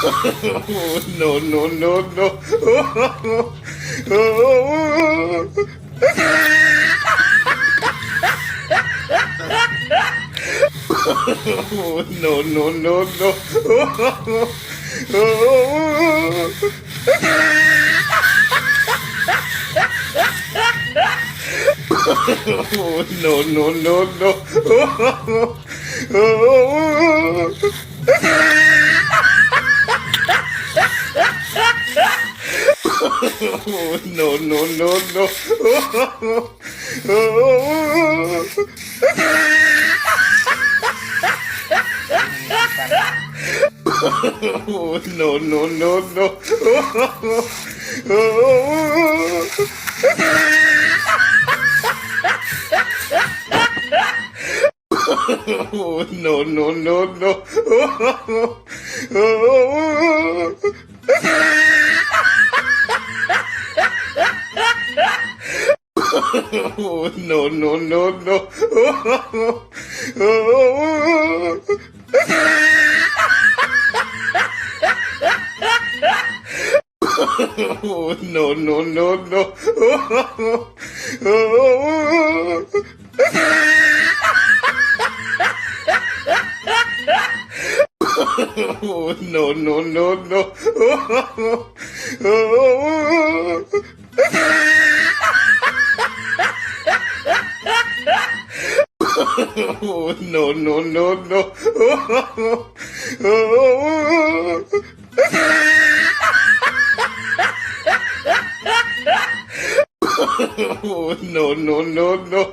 No, no, no, no. No, no, no, no. No, no, no, no. No, no, no, no. No, no, no, no. No, no, no, no. No, no, no, no. No, no, no, no. No, no, no, no. No, no, no, no. No, no, no, no.